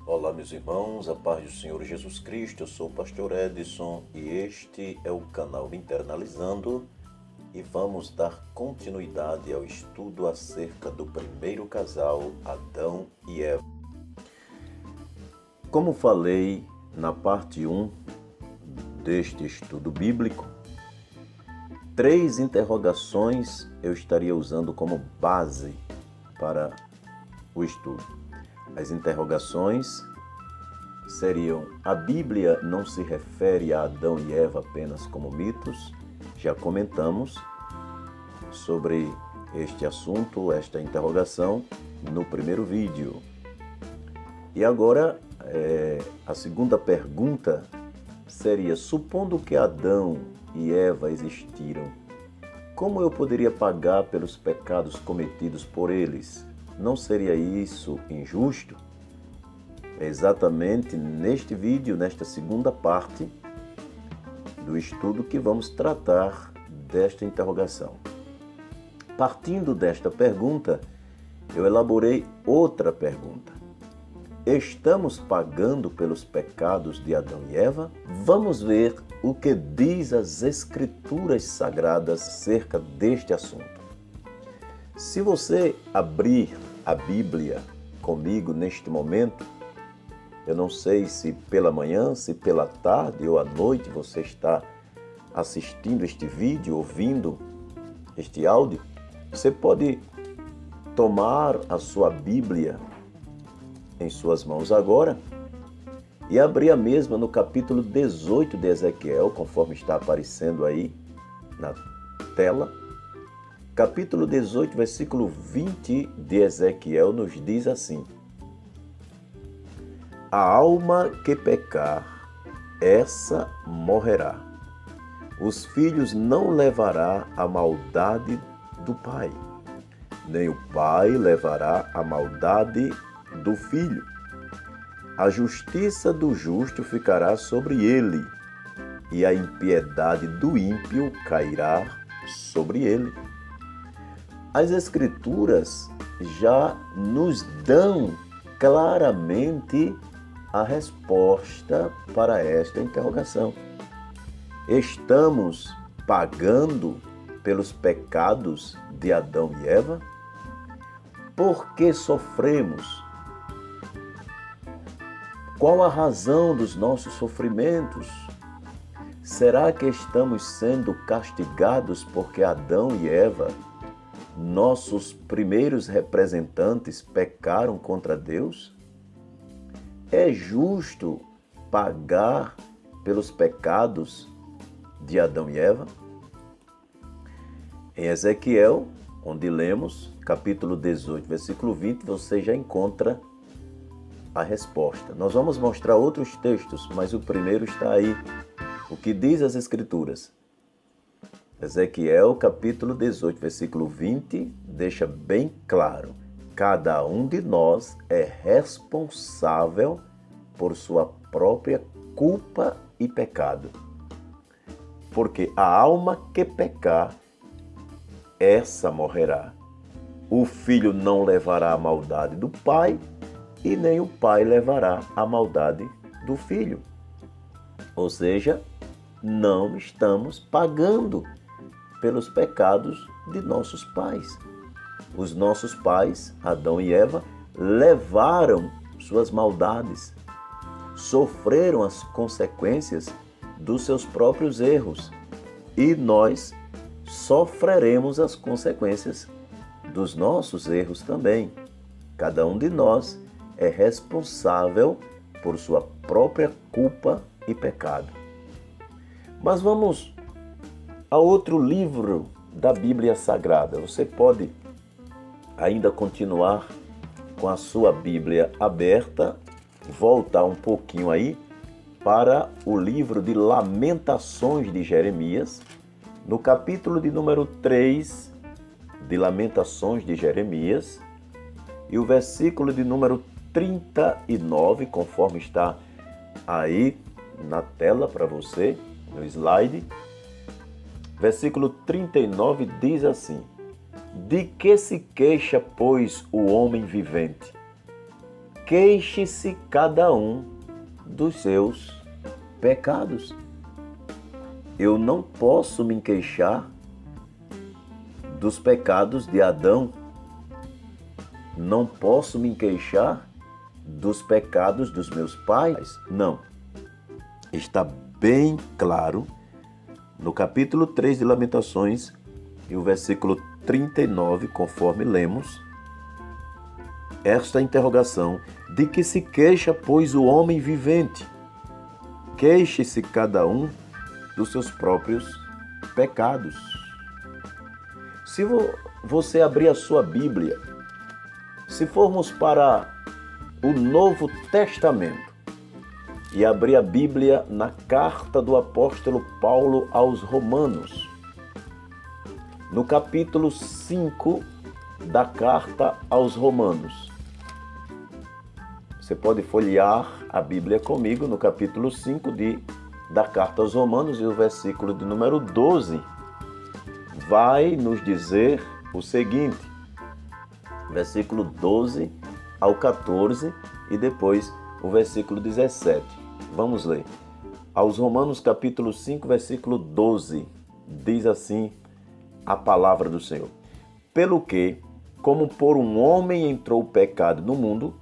Olá, meus irmãos, a paz do Senhor Jesus Cristo. Eu sou o pastor Edson e este é o canal Internalizando e vamos dar continuidade ao estudo acerca do primeiro casal, Adão e Eva. Como falei na parte 1 deste estudo bíblico, 3 interrogações eu estaria usando como base para o estudo. As interrogações seriam: a Bíblia não se refere a Adão e Eva apenas como mitos? Já comentamos sobre este assunto, esta interrogação, no primeiro vídeo. E agora, a segunda pergunta seria: supondo que Adão e Eva existiram, como eu poderia pagar pelos pecados cometidos por eles? Não seria isso injusto? É exatamente neste vídeo, nesta segunda parte do estudo, que vamos tratar desta interrogação. Partindo desta pergunta, eu elaborei outra pergunta. Estamos pagando pelos pecados de Adão e Eva? Vamos ver o que diz as Escrituras Sagradas acerca deste assunto. Se você abrir a Bíblia comigo neste momento, eu não sei se pela manhã, se pela tarde ou à noite você está assistindo este vídeo, ouvindo este áudio, você pode tomar a sua Bíblia em suas mãos agora e abrir a mesma no capítulo 18 de Ezequiel, conforme está aparecendo aí na tela. Capítulo 18, versículo 20 de Ezequiel nos diz assim: a alma que pecar, essa morrerá. Os filhos não levará a maldade do pai, nem o pai levará a maldade do filho. A justiça do justo ficará sobre ele, e a impiedade do ímpio cairá sobre ele. As Escrituras já nos dão claramente a resposta para esta interrogação. Estamos pagando pelos pecados de Adão e Eva? Por que sofremos? Qual a razão dos nossos sofrimentos? Será que estamos sendo castigados porque Adão e Eva, nossos primeiros representantes, pecaram contra Deus? É justo pagar pelos pecados de Adão e Eva? Em Ezequiel, onde lemos, capítulo 18, versículo 20, você já encontra a resposta. Nós vamos mostrar outros textos, mas o primeiro está aí. O que diz as Escrituras? Ezequiel, capítulo 18, versículo 20, deixa bem claro: cada um de nós é responsável por sua própria culpa e pecado. Porque a alma que pecar, essa morrerá. O filho não levará a maldade do pai, e nem o pai levará a maldade do filho. Ou seja, não estamos pagando pelos pecados de nossos pais. Os nossos pais, Adão e Eva, levaram suas maldades, sofreram as consequências dos seus próprios erros, e nós sofreremos as consequências dos nossos erros também. Cada um de nós é responsável por sua própria culpa e pecado. Mas vamos a outro livro da Bíblia Sagrada. Você pode ainda continuar com a sua Bíblia aberta, voltar um pouquinho aí para o livro de Lamentações de Jeremias, no capítulo de número 3 de Lamentações de Jeremias, e o versículo de número 39, conforme está aí na tela para você, no slide. Versículo 39 diz assim: de que se queixa, pois, o homem vivente? queixe-se cada um dos seus pecados. Eu não posso me queixar dos pecados de Adão. Não posso me queixar dos pecados dos meus pais. Não. Está bem claro no capítulo 3 de Lamentações e o versículo 39, conforme lemos, esta interrogação: de que se queixa, pois, o homem vivente? Queixe-se cada um dos seus próprios pecados. Se você abrir a sua Bíblia, se formos para o Novo Testamento e abrir a Bíblia na carta do apóstolo Paulo aos Romanos, no capítulo 5 da carta aos Romanos, você pode folhear a Bíblia comigo no capítulo 5 da carta aos Romanos e o versículo de número 12 vai nos dizer o seguinte, versículo 12 ao 14 e depois o versículo 17. Vamos ler. Aos Romanos capítulo 5, versículo 12, diz assim a palavra do Senhor: pelo que, como por um homem entrou o pecado no mundo,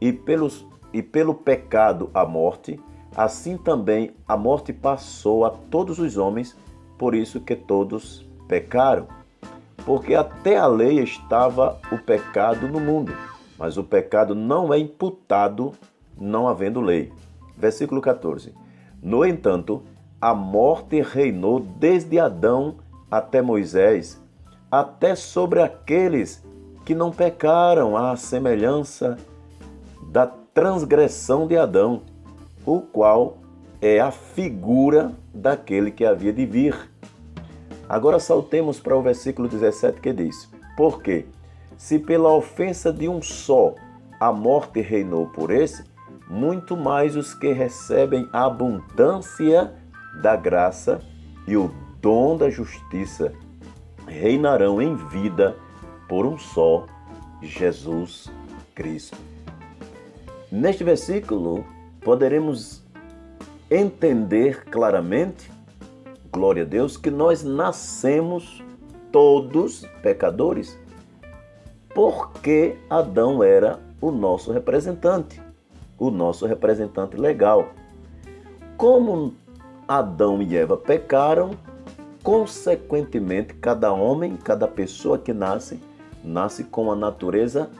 e pelo pecado a morte, assim também a morte passou a todos os homens, por isso que todos pecaram. Porque até a lei estava o pecado no mundo, mas o pecado não é imputado não havendo lei. Versículo 14. No entanto, a morte reinou desde Adão até Moisés, até sobre aqueles que não pecaram, à semelhança da transgressão de Adão, o qual é a figura daquele que havia de vir. Agora saltemos para o versículo 17 que diz: porque se pela ofensa de um só a morte reinou por esse, muito mais os que recebem a abundância da graça e o dom da justiça reinarão em vida por um só, Jesus Cristo. Neste versículo, poderemos entender claramente, glória a Deus, que nós nascemos todos pecadores, porque Adão era o nosso representante legal. Como Adão e Eva pecaram, consequentemente, cada homem, cada pessoa que nasce com a natureza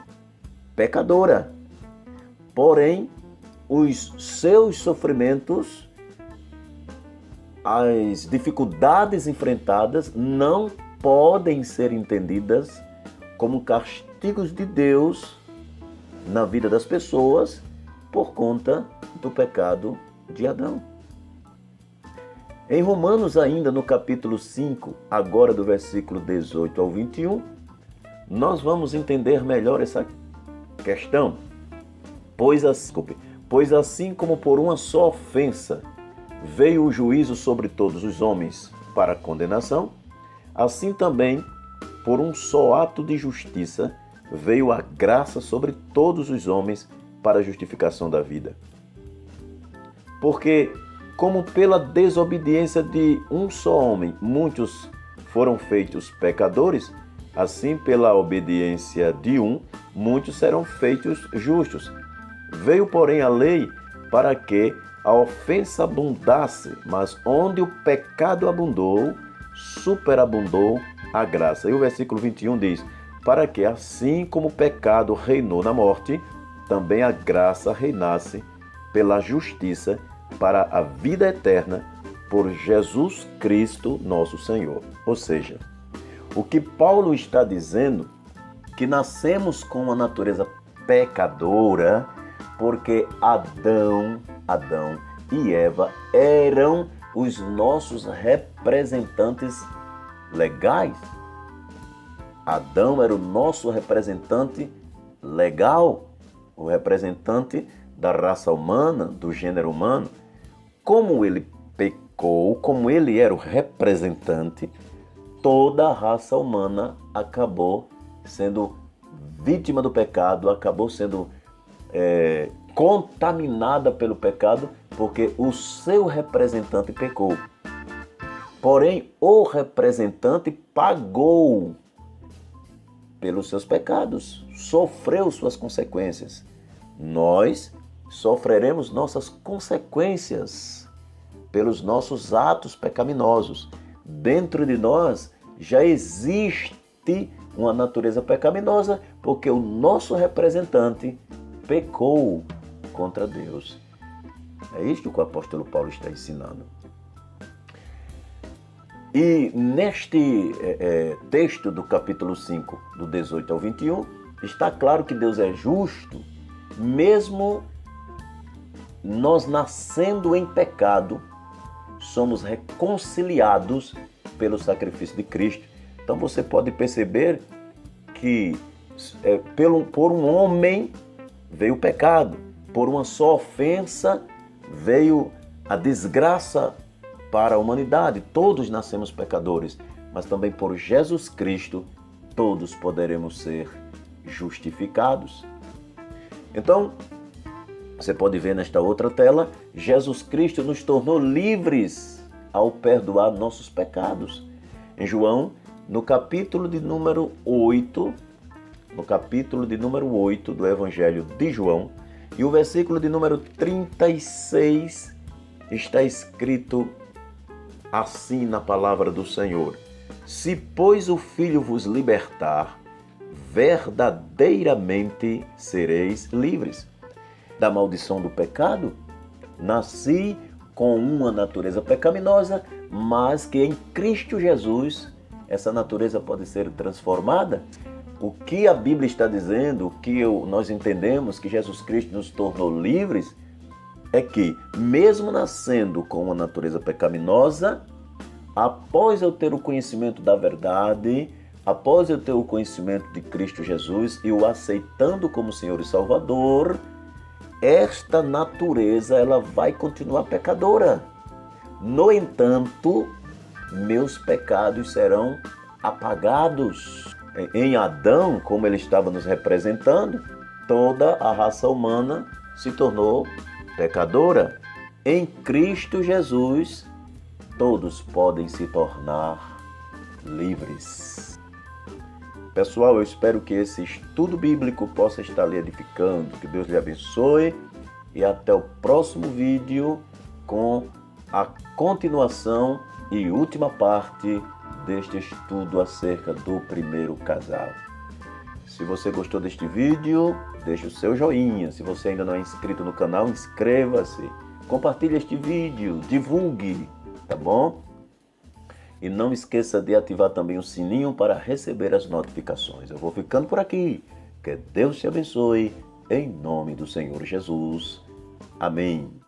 pecadora. Porém, os seus sofrimentos, as dificuldades enfrentadas não podem ser entendidas como castigos de Deus na vida das pessoas por conta do pecado de Adão. Em Romanos, ainda no capítulo 5, agora do versículo 18 ao 21, nós vamos entender melhor essa questão. Pois assim como por uma só ofensa veio o juízo sobre todos os homens para condenação, assim também, por um só ato de justiça, veio a graça sobre todos os homens para a justificação da vida. Porque, como pela desobediência de um só homem muitos foram feitos pecadores, assim pela obediência de um, muitos serão feitos justos. Veio, porém, a lei para que a ofensa abundasse, mas onde o pecado abundou, superabundou a graça. E o versículo 21 diz: para que, assim como o pecado reinou na morte, também a graça reinasse pela justiça para a vida eterna por Jesus Cristo, nosso Senhor. Ou seja, o que Paulo está dizendo, que nascemos com uma natureza pecadora, porque Adão e Eva eram os nossos representantes legais. Adão era o nosso representante legal, o representante da raça humana, do gênero humano. Como ele pecou, como ele era o representante, toda a raça humana acabou sendo vítima do pecado, acabou sendo contaminada pelo pecado, porque o seu representante pecou. Porém, o representante pagou pelos seus pecados, sofreu suas consequências. Nós sofreremos nossas consequências pelos nossos atos pecaminosos. Dentro de nós já existe uma natureza pecaminosa, porque o nosso representante pecou contra Deus. É isso que o apóstolo Paulo está ensinando. E neste texto do capítulo 5, do 18 ao 21, está claro que Deus é justo, mesmo nós nascendo em pecado, somos reconciliados pelo sacrifício de Cristo. Então você pode perceber que por um homem veio o pecado, por uma só ofensa veio a desgraça para a humanidade. Todos nascemos pecadores, mas também por Jesus Cristo todos poderemos ser justificados. Então, você pode ver nesta outra tela, Jesus Cristo nos tornou livres ao perdoar nossos pecados. Em João, no capítulo de número 8 do Evangelho de João, e o versículo de número 36, está escrito assim na palavra do Senhor: se, pois, o Filho vos libertar, verdadeiramente sereis livres. Da maldição do pecado, nasci com uma natureza pecaminosa, mas que em Cristo Jesus essa natureza pode ser transformada. O que a Bíblia está dizendo, o que nós entendemos que Jesus Cristo nos tornou livres, é que, mesmo nascendo com uma natureza pecaminosa, após eu ter o conhecimento da verdade, após eu ter o conhecimento de Cristo Jesus e o aceitando como Senhor e Salvador, esta natureza ela vai continuar pecadora. No entanto, meus pecados serão apagados. Em Adão, como ele estava nos representando, toda a raça humana se tornou pecadora. Em Cristo Jesus, todos podem se tornar livres. Pessoal, eu espero que esse estudo bíblico possa estar lhe edificando. Que Deus lhe abençoe e até o próximo vídeo com a continuação e última parte deste estudo acerca do primeiro casal. Se você gostou deste vídeo, deixe o seu joinha. Se você ainda não é inscrito no canal, inscreva-se. Compartilhe este vídeo, divulgue, tá bom? E não esqueça de ativar também o sininho para receber as notificações. Eu vou ficando por aqui. Que Deus te abençoe, em nome do Senhor Jesus. Amém.